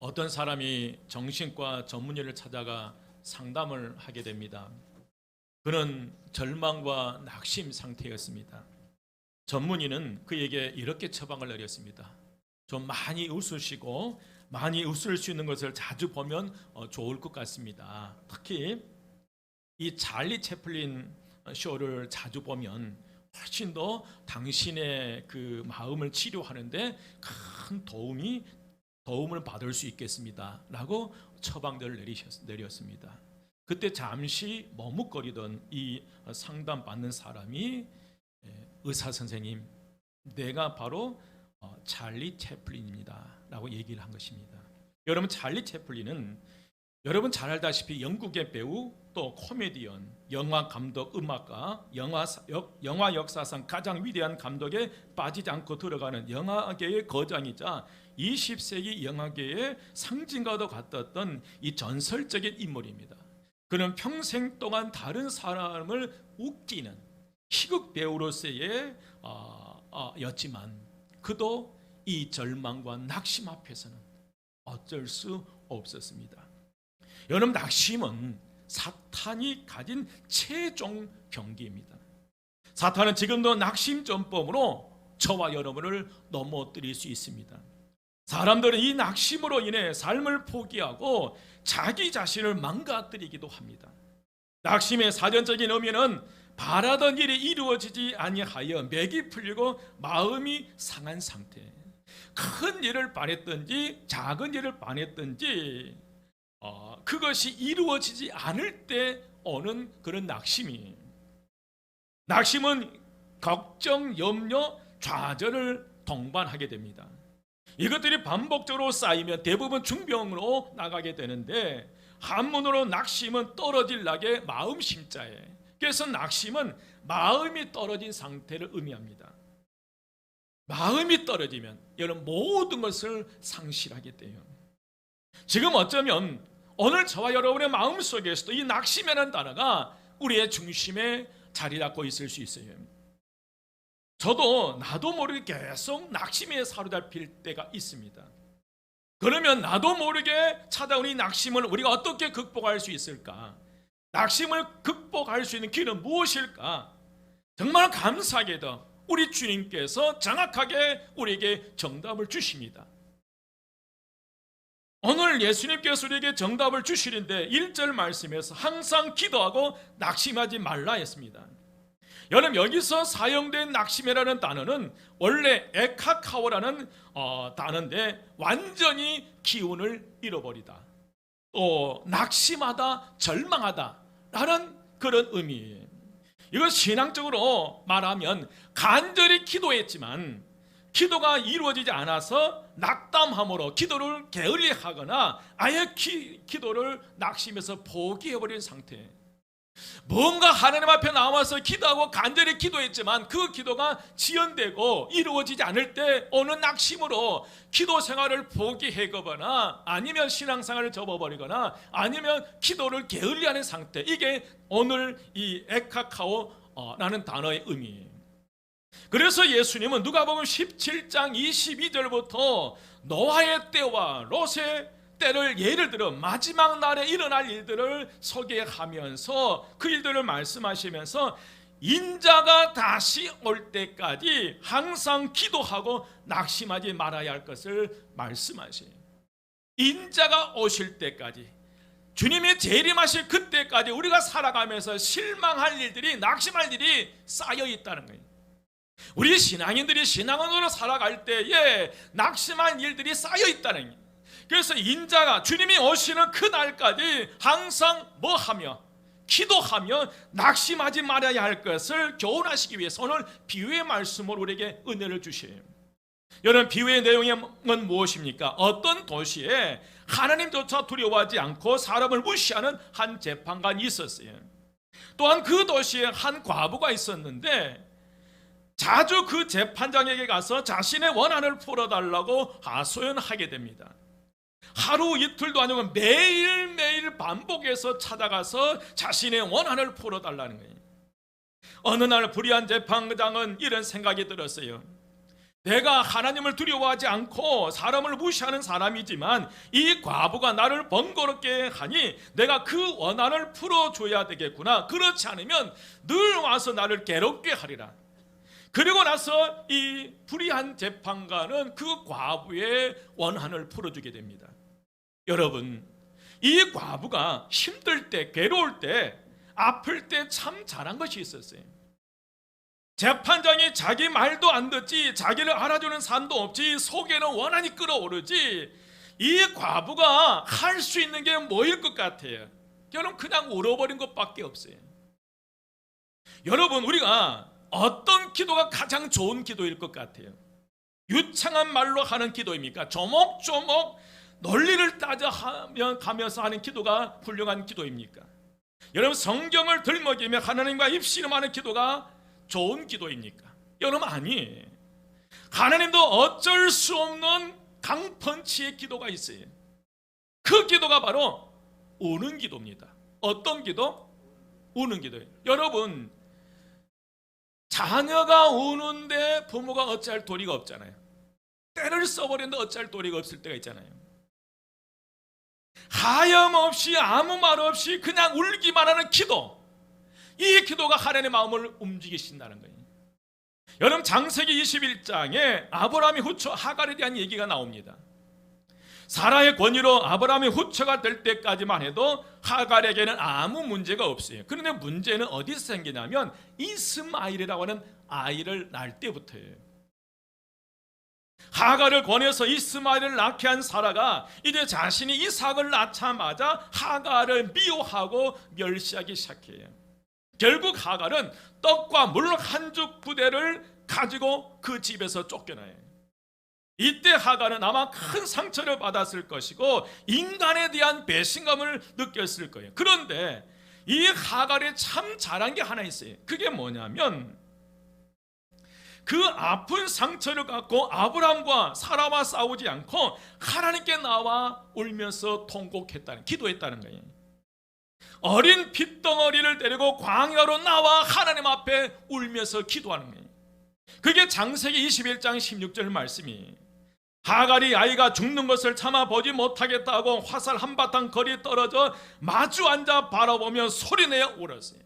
어떤 사람이 정신과 전문의를 찾아가 상담을 하게 됩니다. 그는 절망과 낙심 상태였습니다. 전문의는 그에게 이렇게 처방을 내렸습니다. 좀 많이 웃으시고 많이 웃을 수 있는 것을 자주 보면 좋을 것 같습니다. 특히 이 찰리 채플린 쇼를 자주 보면 훨씬 더 당신의 그 마음을 치료하는데 큰 도움을 받을 수 있겠습니다 라고 처방들을 내렸습니다. 그때 잠시 머뭇거리던 이 상담받는 사람이 의사 선생님, 내가 바로 찰리 채플린입니다 라고 얘기를 한 것입니다. 여러분, 찰리 채플린은 여러분 잘 알다시피 영국의 배우, 또 코미디언, 영화 감독, 음악가, 영화 역사상 가장 위대한 감독에 빠지지 않고 들어가는 영화계의 거장이자 20세기 영화계의 상징과도 같았던 이 전설적인 인물입니다. 그는 평생 동안 다른 사람을 웃기는 희극 배우로서의 였지만 그도 이 절망과 낙심 앞에서는 어쩔 수 없었습니다. 여러분, 낙심은 사탄이 가진 최종 병기입니다. 사탄은 지금도 낙심전법으로 저와 여러분을 넘어뜨릴 수 있습니다. 사람들은 이 낙심으로 인해 삶을 포기하고 자기 자신을 망가뜨리기도 합니다. 낙심의 사전적인 의미는 바라던 일이 이루어지지 아니하여 맥이 풀리고 마음이 상한 상태. 큰 일을 바랬든지 작은 일을 바랬든지 그것이 이루어지지 않을 때 오는 그런 낙심이, 낙심은 걱정, 염려, 좌절을 동반하게 됩니다. 이것들이 반복적으로 쌓이면 대부분 중병으로 나가게 되는데, 한문으로 낙심은 떨어질 낙의 마음 심자에, 그래서 낙심은 마음이 떨어진 상태를 의미합니다. 마음이 떨어지면 여러분 모든 것을 상실하게 돼요. 지금 어쩌면 오늘 저와 여러분의 마음속에서도 이 낙심이라는 단어가 우리의 중심에 자리 잡고 있을 수 있어요. 저도 나도 모르게 계속 낙심에 사로잡힐 때가 있습니다. 그러면 나도 모르게 찾아온 이 낙심을 우리가 어떻게 극복할 수 있을까? 낙심을 극복할 수 있는 길은 무엇일까? 정말 감사하게도 우리 주님께서 정확하게 우리에게 정답을 주십니다. 오늘 예수님께서 우리에게 정답을 주시는데 1절 말씀에서 항상 기도하고 낙심하지 말라 했습니다. 여러분, 여기서 사용된 낙심이라는 단어는 원래 에카카오라는 단어인데 완전히 기운을 잃어버리다, 또 낙심하다, 절망하다 라는 그런 의미예요. 이걸 신앙적으로 말하면 간절히 기도했지만 기도가 이루어지지 않아서 낙담함으로 기도를 게을리하거나 아예 기도를 낙심해서 포기해버린 상태. 뭔가 하나님 앞에 나와서 기도하고 간절히 기도했지만 그 기도가 지연되고 이루어지지 않을 때 오는 낙심으로 기도 생활을 포기해거나 아니면 신앙생활을 접어버리거나 아니면 기도를 게을리하는 상태. 이게 오늘 이 에카카오라는 단어의 의미예요. 그래서 예수님은 누가복음 17장 22절부터 노아의 때와 롯의 때를 예를 들어 마지막 날에 일어날 일들을 소개하면서 그 일들을 말씀하시면서 인자가 다시 올 때까지 항상 기도하고 낙심하지 말아야 할 것을 말씀하세요. 인자가 오실 때까지, 주님이 재림하실 그때까지 우리가 살아가면서 실망할 일들이, 낙심할 일이 쌓여 있다는 거예요. 우리 신앙인들이 신앙으로 살아갈 때에 낙심한 일들이 쌓여 있다는 거예요. 그래서 인자가, 주님이 오시는 그날까지 항상 뭐하며? 기도하며 낙심하지 말아야 할 것을 교훈하시기 위해서 오늘 비유의 말씀으로 우리에게 은혜를 주셔요. 여러분, 비유의 내용은 무엇입니까? 어떤 도시에 하나님조차 두려워하지 않고 사람을 무시하는 한 재판관이 있었어요. 또한 그 도시에 한 과부가 있었는데 자주 그 재판장에게 가서 자신의 원한을 풀어달라고 하소연하게 됩니다. 하루 이틀도 아니고 매일매일 반복해서 찾아가서 자신의 원한을 풀어달라는 거예요. 어느 날 불의한 재판장은 이런 생각이 들었어요. 내가 하나님을 두려워하지 않고 사람을 무시하는 사람이지만 이 과부가 나를 번거롭게 하니 내가 그 원한을 풀어줘야 되겠구나. 그렇지 않으면 늘 와서 나를 괴롭게 하리라. 그리고 나서 이 불의한 재판관은 그 과부의 원한을 풀어주게 됩니다. 여러분, 이 과부가 힘들 때, 괴로울 때, 아플 때 참 잘한 것이 있었어요. 재판장이 자기 말도 안 듣지, 자기를 알아주는 사람도 없지, 속에는 원한이 끓어오르지, 이 과부가 할 수 있는 게 뭐일 것 같아요? 여러분, 그냥 울어버린 것밖에 없어요. 여러분, 우리가 어떤 기도가 가장 좋은 기도일 것 같아요? 유창한 말로 하는 기도입니까? 조목조목 논리를 따져가면서 하는 기도가 훌륭한 기도입니까? 여러분, 성경을 들먹이며 하나님과 입씨름하는 기도가 좋은 기도입니까? 여러분, 아니에요. 하나님도 어쩔 수 없는 강펀치의 기도가 있어요. 그 기도가 바로 우는 기도입니다. 어떤 기도? 우는 기도예요. 여러분, 자녀가 우는데 부모가 어찌할 도리가 없잖아요. 때를 써버리는데 어찌할 도리가 없을 때가 있잖아요. 하염없이 아무 말 없이 그냥 울기만 하는 기도, 이 기도가 하나님의 마음을 움직이신다는 거예요. 여러분, 창세기 21장에 아브라함이 후처 하갈에 대한 얘기가 나옵니다. 사라의 권위로 아브라함이 후처가 될 때까지만 해도 하갈에게는 아무 문제가 없어요. 그런데 문제는 어디서 생기냐면 이스마엘이라고 하는 아이를 낳을 때부터예요. 하갈을 권해서 이스마엘을 낳게 한 사라가 이제 자신이 이삭을 낳자마자 하갈을 미워하고 멸시하기 시작해요. 결국 하갈은 떡과 물 한 죽 부대를 가지고 그 집에서 쫓겨나요. 이때 하갈은 아마 큰 상처를 받았을 것이고 인간에 대한 배신감을 느꼈을 거예요. 그런데 이 하갈이 참 잘한 게 하나 있어요. 그게 뭐냐면 그 아픈 상처를 갖고 아브라함과 사라와 싸우지 않고 하나님께 나와 울면서 통곡했다는, 기도했다는 거예요. 어린 핏덩어리를 데리고 광야로 나와 하나님 앞에 울면서 기도하는 거예요. 그게 창세기 21장 16절 말씀이, 하갈이 아이가 죽는 것을 참아보지 못하겠다고 화살 한바탕 거리 떨어져 마주 앉아 바라보며 소리내어 울었어요.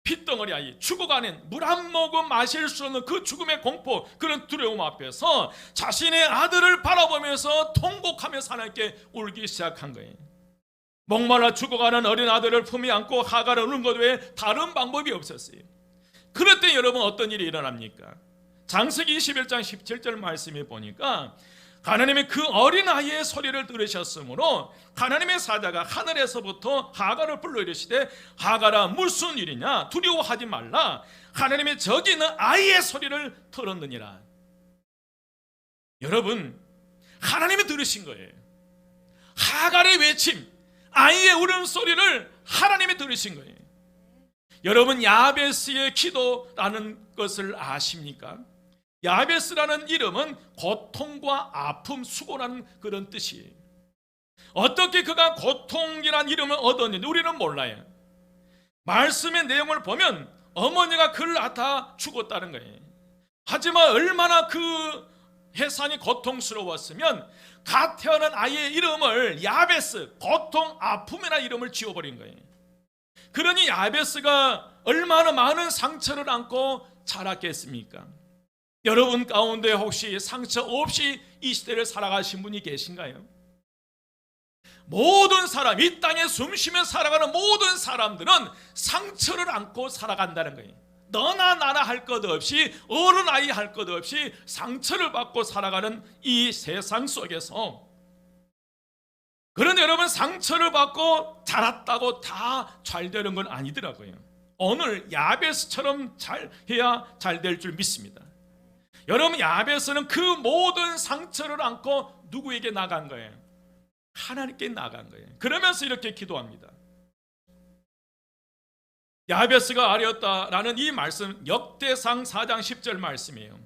핏덩어리 아이, 죽어가는, 물 한 모금 마실 수 없는 그 죽음의 공포, 그런 두려움 앞에서 자신의 아들을 바라보면서 통곡하면서 하나님께 울기 시작한 거예요. 목말라 죽어가는 어린 아들을 품에 안고 하갈을 우는 것 외에 다른 방법이 없었어요. 그럴 때 여러분, 어떤 일이 일어납니까? 창세기 21장 17절 말씀에 보니까 하나님의 그 어린아이의 소리를 들으셨으므로 하나님의 사자가 하늘에서부터 하갈을 불러 이르시되, 하갈아, 무슨 일이냐? 두려워하지 말라. 하나님의 저기 있는 아이의 소리를 들었느니라. 여러분, 하나님이 들으신 거예요. 하갈의 외침, 아이의 울음소리를 하나님이 들으신 거예요. 여러분, 야베스의 기도라는 것을 아십니까? 야베스라는 이름은 고통과 아픔, 수고라는 그런 뜻이에요. 어떻게 그가 고통이라는 이름을 얻었는지 우리는 몰라요. 말씀의 내용을 보면 어머니가 그를 낳아 죽었다는 거예요. 하지만 얼마나 그 해산이 고통스러웠으면 갓 태어난 아이의 이름을 야베스, 고통, 아픔이라는 이름을 지어버린 거예요. 그러니 야베스가 얼마나 많은 상처를 안고 자랐겠습니까? 여러분 가운데 혹시 상처 없이 이 시대를 살아가신 분이 계신가요? 모든 사람, 이 땅에 숨쉬며 살아가는 모든 사람들은 상처를 안고 살아간다는 거예요. 너나 나나 할 것 없이, 어른 아이 할 것 없이 상처를 받고 살아가는 이 세상 속에서, 그런데 여러분, 상처를 받고 자랐다고 다 잘 되는 건 아니더라고요. 오늘 야베스처럼 잘 해야 잘 될 줄 믿습니다. 여러분, 야베스는 그 모든 상처를 안고 누구에게 나간 거예요? 하나님께 나간 거예요. 그러면서 이렇게 기도합니다. 야베스가 아뢰었다라는 이 말씀, 역대상 4장 10절 말씀이에요.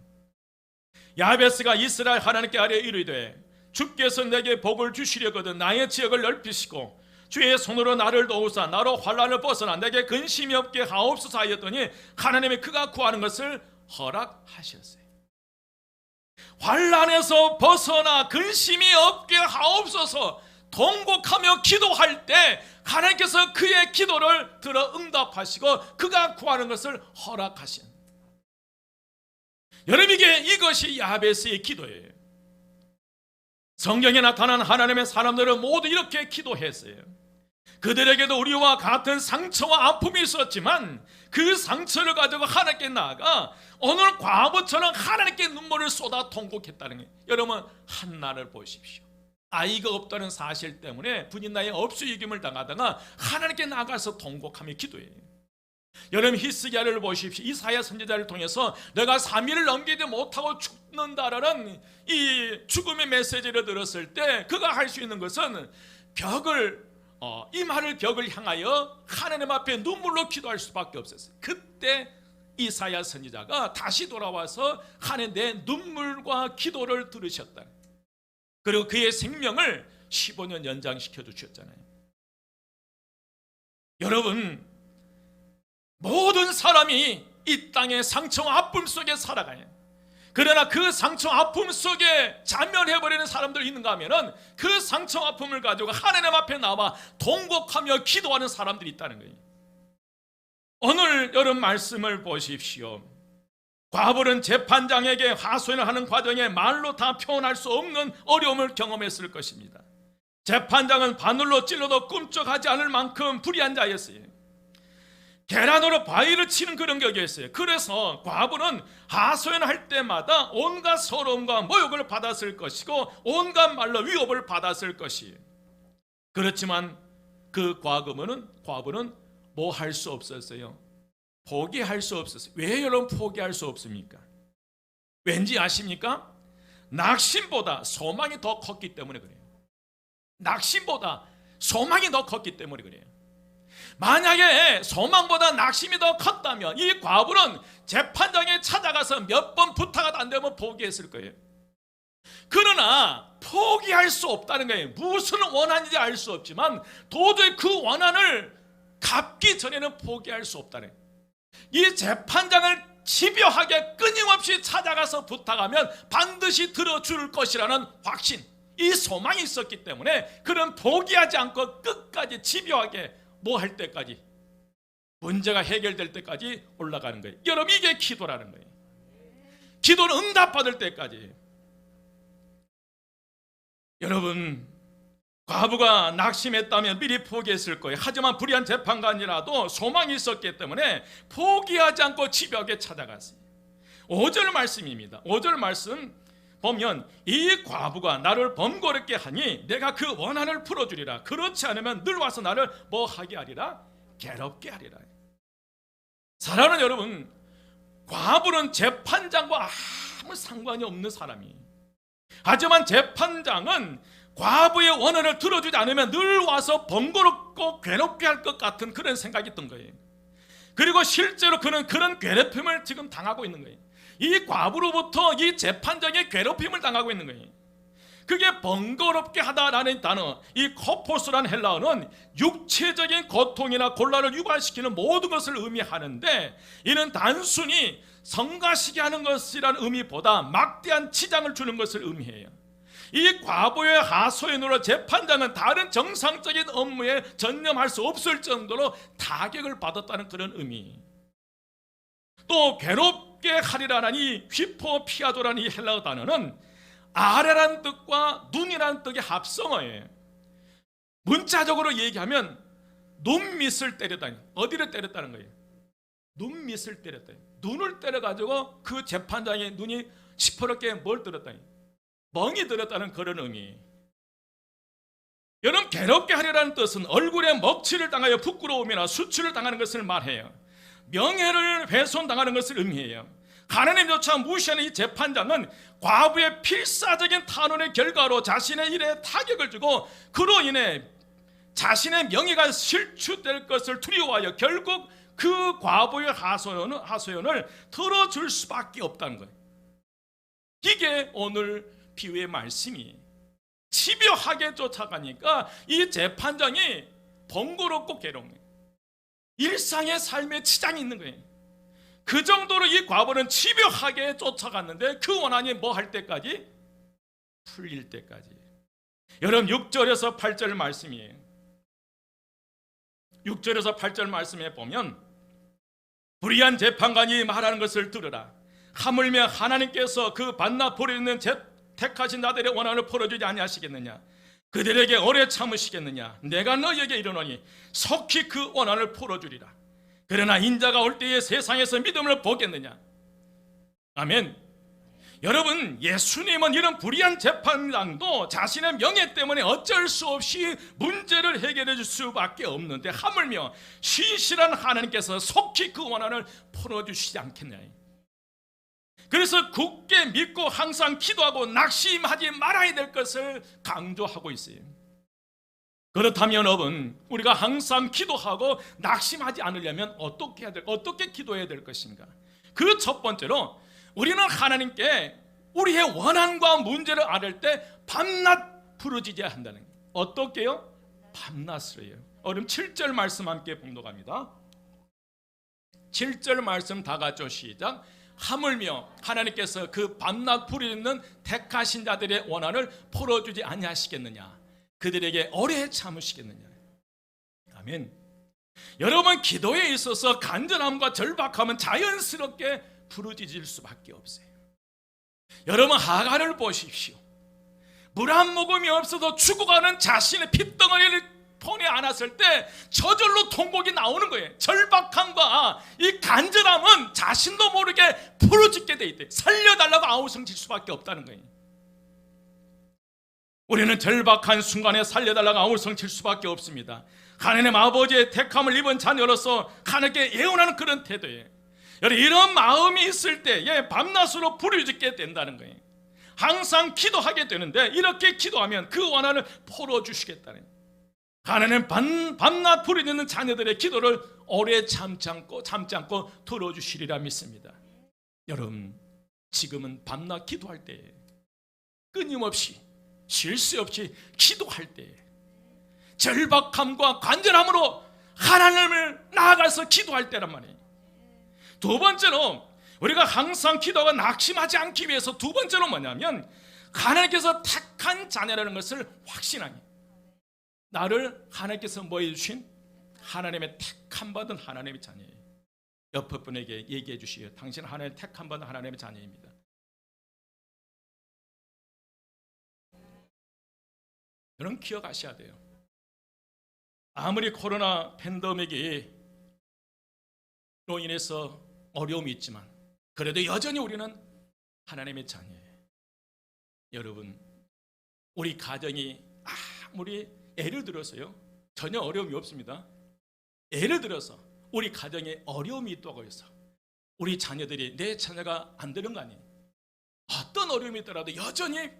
야베스가 이스라엘 하나님께 아뢰 이르되, 주께서 내게 복을 주시려거든 나의 지역을 넓히시고 주의 손으로 나를 도우사 나로 환난을 벗어나 내게 근심이 없게 하옵소서 하였더니 하나님이 그가 구하는 것을 허락하셨어요. 환난에서 벗어나 근심이 없게 하옵소서 통곡하며 기도할 때 하나님께서 그의 기도를 들어 응답하시고 그가 구하는 것을 허락하신, 여러분에게 이것이 야베스의 기도예요. 성경에 나타난 하나님의 사람들은 모두 이렇게 기도했어요. 그들에게도 우리와 같은 상처와 아픔이 있었지만 그 상처를 가지고 하나님께 나아가 오늘 과부처럼 하나님께 눈물을 쏟아 통곡했다는 거예요. 여러분, 한나를 보십시오. 아이가 없다는 사실 때문에 부인 나이에 업수이김을 당하다가 하나님께 나가서 통곡하며 기도해요. 여러분, 히스기야를 보십시오. 이사야 선지자를 통해서 내가 3일을 넘기지 못하고 죽는다라는 이 죽음의 메시지를 들었을 때 그가 할 수 있는 것은 이 말을 벽을 향하여 하나님 앞에 눈물로 기도할 수밖에 없었어요. 그때 이사야 선지자가 다시 돌아와서 하나님의 눈물과 기도를 들으셨다. 그리고 그의 생명을 15년 연장시켜 주셨잖아요. 여러분, 모든 사람이 이 땅의 상처와 아픔 속에 살아가요. 그러나 그 상처 아픔 속에 자멸해버리는 사람들이 있는가 하면은 그 상처 아픔을 가지고 하나님 앞에 나와 통곡하며 기도하는 사람들이 있다는 거예요. 오늘 여러분 말씀을 보십시오. 과부는 재판장에게 하소연을 하는 과정에 말로 다 표현할 수 없는 어려움을 경험했을 것입니다. 재판장은 바늘로 찔러도 꿈쩍하지 않을 만큼 불의한 자였어요. 계란으로 바위를 치는 그런 격이었어요. 그래서 과부는 하소연할 때마다 온갖 서러움과 모욕을 받았을 것이고 온갖 말로 위협을 받았을 것이에요. 그렇지만 그 과부는 뭐 할 수 없었어요? 포기할 수 없었어요. 왜 여러분 포기할 수 없습니까? 왠지 아십니까? 낙심보다 소망이 더 컸기 때문에 그래요. 낙심보다 소망이 더 컸기 때문에 그래요. 만약에 소망보다 낙심이 더 컸다면 이 과부는 재판장에 찾아가서 몇 번 부탁도 안 되면 포기했을 거예요. 그러나 포기할 수 없다는 거예요. 무슨 원한인지 알 수 없지만 도저히 그 원한을 갚기 전에는 포기할 수 없다는 거예요. 이 재판장을 집요하게 끊임없이 찾아가서 부탁하면 반드시 들어줄 것이라는 확신, 이 소망이 있었기 때문에 그는 포기하지 않고 끝까지 집요하게 뭐 할 때까지, 문제가 해결될 때까지 올라가는 거예요. 여러분, 이게 기도라는 거예요. 기도는 응답받을 때까지. 여러분, 과부가 낙심했다면 미리 포기했을 거예요. 하지만 불의한 재판관이라도 소망이 있었기 때문에 포기하지 않고 집요하게 찾아갔어요. 5절 말씀입니다. 5절 말씀 보면 이 과부가 나를 번거롭게 하니 내가 그 원한을 풀어주리라. 그렇지 않으면 늘 와서 나를 뭐 하게 하리라? 괴롭게 하리라. 사랑하는 여러분, 과부는 재판장과 아무 상관이 없는 사람이, 하지만 재판장은 과부의 원한을 들어주지 않으면 늘 와서 번거롭고 괴롭게 할 것 같은 그런 생각이 있던 거예요. 그리고 실제로 그는 그런 괴롭힘을 지금 당하고 있는 거예요. 이 과부로부터 이 재판장의 괴롭힘을 당하고 있는 거예요. 그게 번거롭게 하다라는 단어, 이 코포스라는 헬라어는 육체적인 고통이나 곤란을 유발시키는 모든 것을 의미하는데, 이는 단순히 성가시게 하는 것이라는 의미보다 막대한 치장을 주는 것을 의미해요. 이 과부의 하소연으로 재판장은 다른 정상적인 업무에 전념할 수 없을 정도로 타격을 받았다는 그런 의미. 또 괴롭게 하리라는 이 휘포피아도라는 이 헬라어 단어는 아래라는 뜻과 눈이라는 뜻의 합성어예요. 문자적으로 얘기하면 눈밑을 때렸다니. 어디를 때렸다는 거예요? 눈밑을 때렸다. 눈을 때려가지고 그 재판장의 눈이 시퍼렇게 뭘 들었다니? 멍이 들었다는 그런 의미. 여러분, 괴롭게 하리라는 뜻은 얼굴에 먹칠을 당하여 부끄러움이나 수치를 당하는 것을 말해요. 명예를 훼손당하는 것을 의미해요. 하나님조차 무시하는 이 재판장은 과부의 필사적인 탄원의 결과로 자신의 일에 타격을 주고 그로 인해 자신의 명예가 실추될 것을 두려워하여 결국 그 과부의 하소연을 들어줄 수밖에 없다는 거예요. 이게 오늘 비유의 말씀이, 집요하게 쫓아가니까 이 재판장이 번거롭고 괴로운 거예요. 일상의 삶에 지장이 있는 거예요. 그 정도로 이 과부는 집요하게 쫓아갔는데 그 원한이 뭐 할 때까지? 풀릴 때까지. 여러분 6절에서 8절 말씀이에요. 6절에서 8절 말씀에 보면 불의한 재판관이 말하는 것을 들으라. 하물며 하나님께서 그 반나 불에 있는 택하신 자들의 원한을 풀어주지 아니하시겠느냐? 그들에게 오래 참으시겠느냐? 내가 너희에게 이르노니 속히 그 원한을 풀어주리라. 그러나 인자가 올 때에 세상에서 믿음을 보겠느냐? 아멘. 여러분, 예수님은 이런 불의한 재판장도 자신의 명예 때문에 어쩔 수 없이 문제를 해결해 줄 수밖에 없는데 하물며 신실한 하나님께서 속히 그 원한을 풀어주시지 않겠냐. 그래서 굳게 믿고 항상 기도하고 낙심하지 말아야 될 것을 강조하고 있어요. 그렇다면 여러분, 우리가 항상 기도하고 낙심하지 않으려면 어떻게 기도해야 될 것인가? 그 첫 번째로 우리는 하나님께 우리의 원한과 문제를 아뢰 때 밤낮 부르짖어야 한다는 거예요. 어떻게요? 밤낮으로요. 그럼 7절 말씀 함께 봉독합니다. 7절 말씀 다 같이 시작. 하물며 하나님께서 그 밤낮 부르짖는 택하신 자들의 원한을 풀어주지 아니하시겠느냐? 그들에게 오래 참으시겠느냐? 아멘. 여러분, 기도에 있어서 간절함과 절박함은 자연스럽게 부르짖을 수밖에 없어요. 여러분, 하갈을 보십시오. 물 한 모금이 없어도 죽어가는 자신의 핏덩어리를 손에 안았을 때 저절로 통곡이 나오는 거예요. 절박함과 이 간절함은 자신도 모르게 부르짖게 돼 있대. 살려달라고 아우성칠 수밖에 없다는 거예요. 우리는 절박한 순간에 살려달라고 아우성칠 수밖에 없습니다. 하나님 아버지의 택함을 입은 자녀로서 하나님께 예언하는 그런 태도예요. 이런 마음이 있을 때에 밤낮으로 부르짖게 된다는 거예요. 항상 기도하게 되는데 이렇게 기도하면 그 원한을 풀어주시겠다는 거예요. 하나님 밤낮 부르짖는 자녀들의 기도를 오래 참지 않고 들어주시리라 믿습니다. 여러분, 지금은 밤낮 기도할 때 끊임없이 쉴 새 없이 기도할 때 절박함과 간절함으로 하나님을 나아가서 기도할 때란 말이에요. 두 번째로 우리가 항상 기도가 낙심하지 않기 위해서 두 번째로 뭐냐면 하나님께서 택한 자녀라는 것을 확신하니 나를 하나님께서 뭐 해주신? 하나님의 택함 받은 하나님의 자녀예요. 옆에 분에게 얘기해 주시요. 당신 하나님의 택함 받은 하나님의 자녀입니다. 여러분 기억하셔야 돼요. 아무리 코로나 팬데믹이 로 인해서 어려움이 있지만 그래도 여전히 우리는 하나님의 자녀예요. 여러분, 우리 가정이 아무리 예를 들어서요, 전혀 어려움이 없습니다. 예를 들어서 우리 가정에 어려움이 있다고 해서 우리 자녀들이 내 자녀가 안 되는 거 아니에요. 어떤 어려움이 있더라도 여전히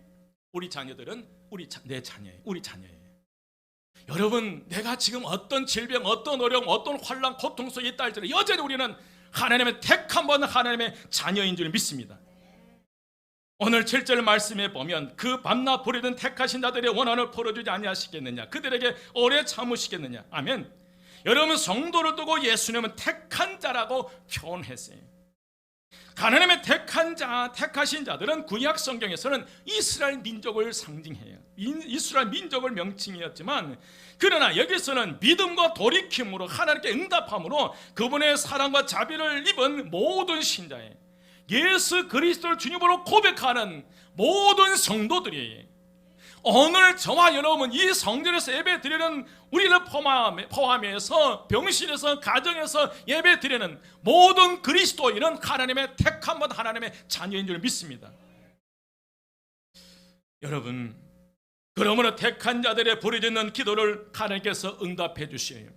우리 자녀들은 내 자녀예요. 우리 자녀예요. 여러분, 내가 지금 어떤 질병, 어떤 어려움, 어떤 환난, 고통 속에 있다 할지라도 여전히 우리는 하나님의 택한 번 하나님의 자녀인 줄 믿습니다. 오늘 7절 말씀에 보면 그 밤낮 부르짖는 택하신 자들의 원한을 풀어주지 아니하시겠느냐? 그들에게 오래 참으시겠느냐? 아멘. 여러분, 성도를 두고 예수님은 택한 자라고 표현했어요. 하나님의 택하신 자들은 구약 성경에서는 이스라엘 민족을 상징해요. 이스라엘 민족을 명칭이었지만 그러나 여기서는 믿음과 돌이킴으로 하나님께 응답함으로 그분의 사랑과 자비를 입은 모든 신자예요. 예수 그리스도를 주님으로 고백하는 모든 성도들이 오늘 저와 여러분 이 성전에서 예배 드리는 우리를 포함해서 병실에서 가정에서 예배 드리는 모든 그리스도인은 하나님의 택한 번 하나님의 자녀인 줄 믿습니다. 여러분, 그러므로 택한 자들의 부르짖는 기도를 하나님께서 응답해 주시어요.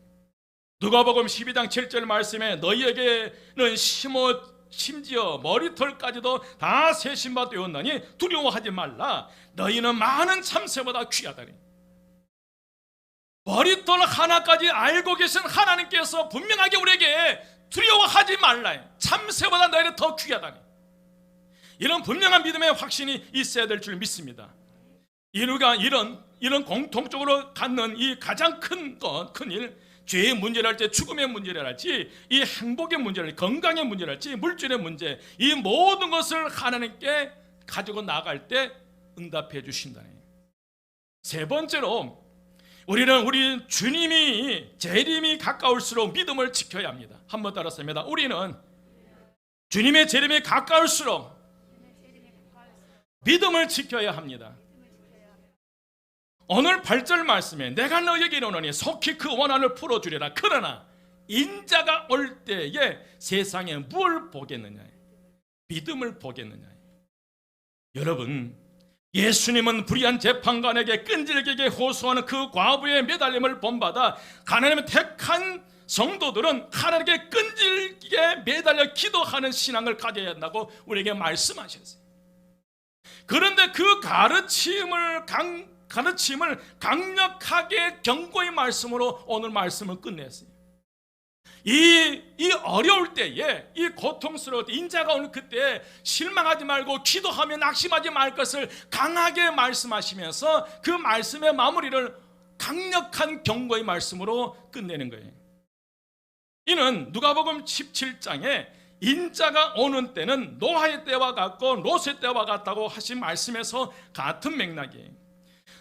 누가복음 12장 7절 말씀에 너희에게는 심지어 머리털까지도 다 세신바 되었나니 두려워하지 말라. 너희는 많은 참새보다 귀하다니. 머리털 하나까지 알고 계신 하나님께서 분명하게 우리에게 두려워하지 말라. 참새보다 너희는 더 귀하다니. 이런 분명한 믿음의 확신이 있어야 될 줄 믿습니다. 이런 공통적으로 갖는 이 가장 큰 일, 죄의 문제랄지 죽음의 문제랄지 이 행복의 문제랄지 건강의 문제랄지 물질의 문제, 이 모든 것을 하나님께 가지고 나갈 때 응답해 주신다네. 세 번째로 우리 주님이 재림이 가까울수록 믿음을 지켜야 합니다. 한번 따라서입니다. 우리는 주님의 재림이 가까울수록 믿음을 지켜야 합니다. 오늘 8절 말씀에 내가 너에게 이르노니 속히 그 원한을 풀어주리라. 그러나 인자가 올 때에 세상에 무엇을 보겠느냐? 믿음을 보겠느냐? 여러분, 예수님은 불의한 재판관에게 끈질기게 호소하는 그 과부의 매달림을 본받아 하나님의 택한 성도들은 하나님께 끈질기게 매달려 기도하는 신앙을 가져야 한다고 우리에게 말씀하셨어요. 그런데 그 가르침을 강력하게 경고의 말씀으로 오늘 말씀을 끝냈어요. 이 어려울 때에, 이 고통스러울 때, 인자가 오는 그때 실망하지 말고 기도하며 낙심하지 말 것을 강하게 말씀하시면서 그 말씀의 마무리를 강력한 경고의 말씀으로 끝내는 거예요. 이는 누가복음 17장에 인자가 오는 때는 노아의 때와 같고 롯의 때와 같다고 하신 말씀에서 같은 맥락이에요.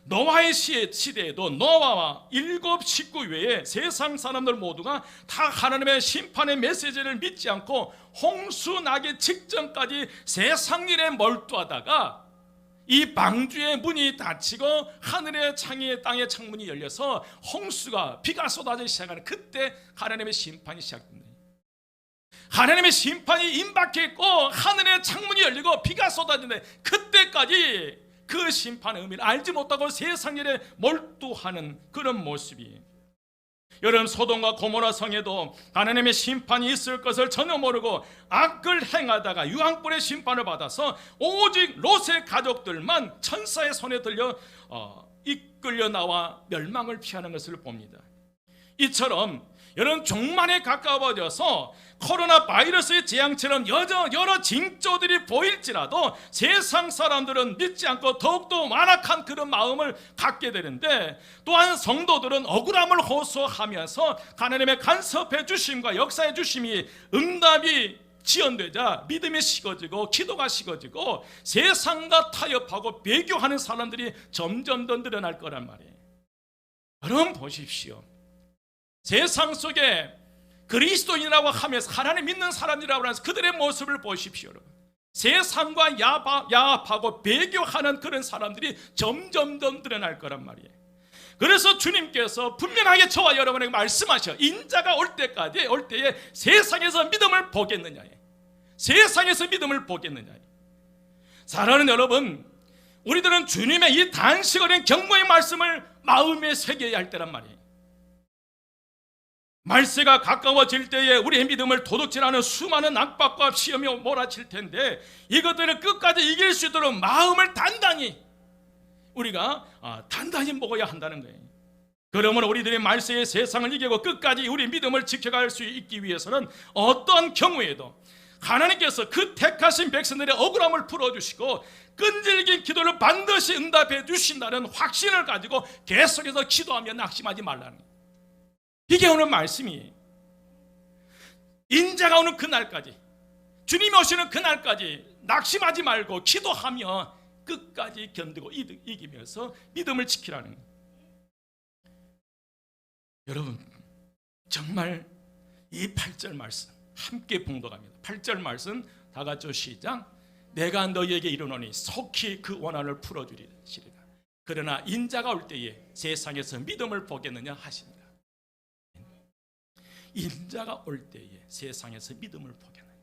노아의 시대에도 노아와 7 식구 외에 세상 사람들 모두가 다 하나님의 심판의 메시지를 믿지 않고 홍수 나기 직전까지 세상 일에 몰두하다가 이 방주의 문이 닫히고 하늘의 창이 땅의 창문이 열려서 홍수가 비가 쏟아지기 시작하는 그때 하나님의 심판이 시작됩니다. 하나님의 심판이 임박했고 하늘의 창문이 열리고 비가 쏟아지는데 그때까지 그 심판의 의미를 알지 못하고 세상 일에 몰두하는 그런 모습이, 여러분 소돔과 고모라 성에도 하나님의 심판이 있을 것을 전혀 모르고 악을 행하다가 유황불의 심판을 받아서 오직 롯의 가족들만 천사의 손에 들려 이끌려 나와 멸망을 피하는 것을 봅니다. 이처럼 여러분 종말에 가까워져서 코로나 바이러스의 재앙처럼 여러 징조들이 보일지라도 세상 사람들은 믿지 않고 더욱더 완악한 그런 마음을 갖게 되는데, 또한 성도들은 억울함을 호소하면서 하나님의 간섭해 주심과 역사해 주심이 응답이 지연되자 믿음이 식어지고 기도가 식어지고 세상과 타협하고 배교하는 사람들이 점점 더 늘어날 거란 말이에요. 여러분 보십시오. 세상 속에 그리스도인이라고 하면서 하나님 믿는 사람이라고 하면서 그들의 모습을 보십시오. 세상과 야합하고 배교하는 그런 사람들이 점점 더 늘어날 거란 말이에요. 그래서 주님께서 분명하게 저와 여러분에게 말씀하셔. 인자가 올 때에 세상에서 믿음을 보겠느냐, 세상에서 믿음을 보겠느냐. 사랑하는 여러분, 우리들은 주님의 이 단식 어린 경고의 말씀을 마음에 새겨야 할 때란 말이에요. 말세가 가까워질 때에 우리의 믿음을 도둑질하는 수많은 압박과 시험이 몰아칠 텐데 이것들을 끝까지 이길 수 있도록 마음을 단단히 우리가 단단히 먹어야 한다는 거예요. 그러므로 우리들의 말세의 세상을 이기고 끝까지 우리 믿음을 지켜갈 수 있기 위해서는 어떤 경우에도 하나님께서 그 택하신 백성들의 억울함을 풀어주시고 끈질긴 기도를 반드시 응답해 주신다는 확신을 가지고 계속해서 기도하며 낙심하지 말라는 거예요. 이게 오늘 말씀이에요. 인자가 오는 그날까지, 주님이 오시는 그날까지 낙심하지 말고 기도하며 끝까지 견디고 이기면서 믿음을 지키라는 거예요. 여러분 정말 이 8절 말씀 함께 봉독합니다. 8절 말씀 다 같이 시작. 내가 너희에게 이르노니 속히 그 원한을 풀어주리라. 그러나 인자가 올 때에 세상에서 믿음을 보겠느냐 하십니다. 인자가 올 때에 세상에서 믿음을 보겠느냐.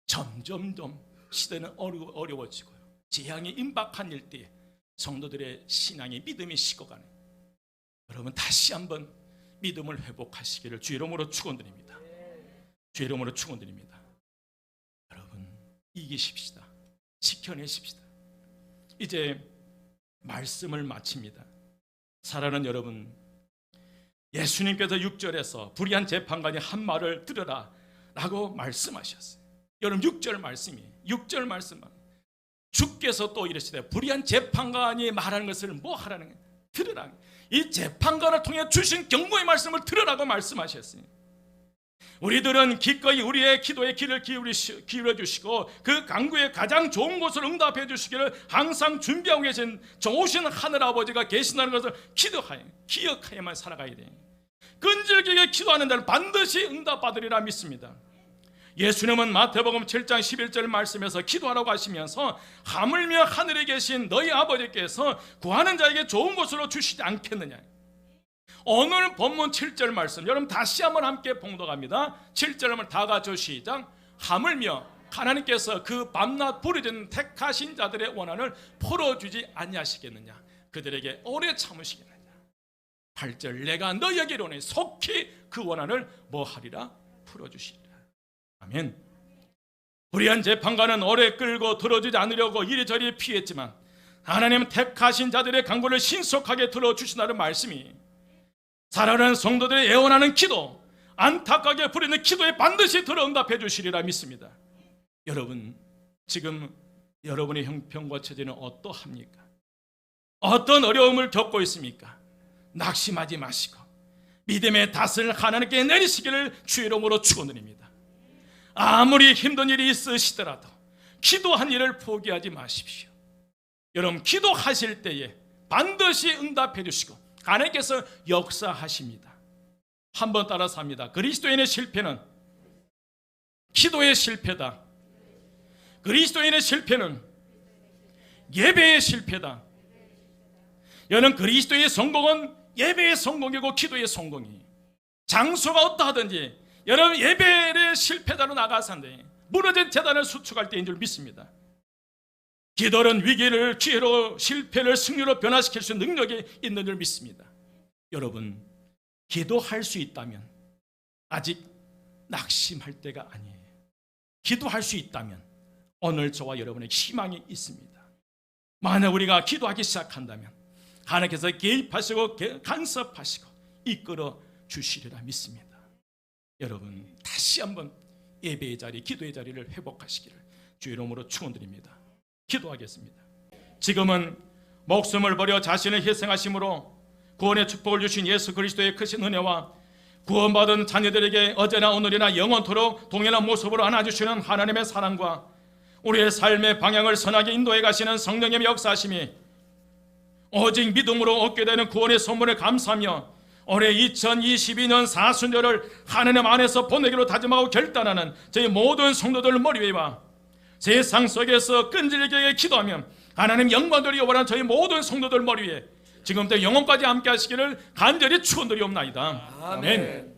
점점점 시대는 어려워지고요. 재앙이 임박한 일때에 성도들의 신앙의 믿음이 식어가는, 여러분 다시 한번 믿음을 회복하시기를 주 이름으로 축원드립니다. 주 이름으로 축원드립니다. 여러분 이기십시다. 지켜내십시다. 이제 말씀을 마칩니다. 사랑하는 여러분, 예수님께서 6절에서 불의한 재판관이 한 말을 들으라 라고 말씀하셨어요. 여러분 6절 말씀이에요. 6절 말씀만 주께서 또 이러시되 불의한 재판관이 말하는 것을 뭐 하라는 거예요? 들으라. 이 재판관을 통해 주신 경고의 말씀을 들으라고 말씀하셨어요. 우리들은 기꺼이 우리의 기도에 귀를 기울여 주시고 그 간구에 가장 좋은 곳을 응답해 주시기를 항상 준비하고 계신 좋으신 하늘아버지가 계신다는 것을 기억하여만 살아가야 돼요. 끈질기게 기도하는 자는 반드시 응답받으리라 믿습니다. 예수님은 마태복음 7장 11절 말씀에서 기도하라고 하시면서 하물며 하늘에 계신 너희 아버지께서 구하는 자에게 좋은 것으로 주시지 않겠느냐. 오늘 본문 7절 말씀 여러분 다시 한번 함께 봉독합니다. 7절 한번 다 같이 시작. 하물며 하나님께서 그 밤낮 부르짖는 택하신 자들의 원한을 풀어주지 아니하시겠느냐. 그들에게 오래 참으시겠느냐. 8절 내가 너희에게 이르노니 속히 그 원한을 뭐하리라 풀어주시리라. 아멘. 불의한 재판관은 오래 끌고 들어주지 않으려고 이리저리 피했지만 하나님은 택하신 자들의 간구를 신속하게 들어주신다는 말씀이 사랑하는 성도들의 애원하는 기도, 안타깝게 부리는 기도에 반드시 들어 응답해 주시리라 믿습니다. 여러분, 지금 여러분의 형편과 처지는 어떠합니까? 어떤 어려움을 겪고 있습니까? 낙심하지 마시고 믿음의 닷을 하나님께 내리시기를 주의 이름으로 축원드립니다. 아무리 힘든 일이 있으시더라도 기도한 일을 포기하지 마십시오. 여러분, 기도하실 때에 반드시 응답해 주시고 하나님께서 역사하십니다. 한번 따라서 합니다. 그리스도인의 실패는 기도의 실패다. 그리스도인의 실패는 예배의 실패다. 여러분, 그리스도의 성공은 예배의 성공이고 기도의 성공이. 장소가 어떠하든지 여러분 예배의 실패다로 나가서인데 무너진 재단을 수축할 때인 줄 믿습니다. 기도는 위기를 기회로, 실패를 승리로 변화시킬 수 있는 능력이 있는 줄 믿습니다. 여러분, 기도할 수 있다면 아직 낙심할 때가 아니에요. 기도할 수 있다면 오늘 저와 여러분의 희망이 있습니다. 만약 우리가 기도하기 시작한다면 하나님께서 개입하시고 간섭하시고 이끌어 주시리라 믿습니다. 여러분, 다시 한번 예배의 자리, 기도의 자리를 회복하시기를 주의 이름으로 축원드립니다. 기도하겠습니다. 지금은 목숨을 버려 자신을 희생하심으로 구원의 축복을 주신 예수 그리스도의 크신 은혜와 구원받은 자녀들에게 어제나 오늘이나 영원토록 동일한 모습으로 안아주시는 하나님의 사랑과 우리의 삶의 방향을 선하게 인도해 가시는 성령님의 역사하심이 오직 믿음으로 얻게 되는 구원의 선물을 감사하며 올해 2022년 사순절을 하나님 안에서 보내기로 다짐하고 결단하는 저희 모든 성도들 머리 위와 세상 속에서 끈질기게 기도하며 하나님 영광들이 원하는 저희 모든 성도들 머리 위에 지금부터 영원까지 함께 하시기를 간절히 축원드리옵나이다. 아멘.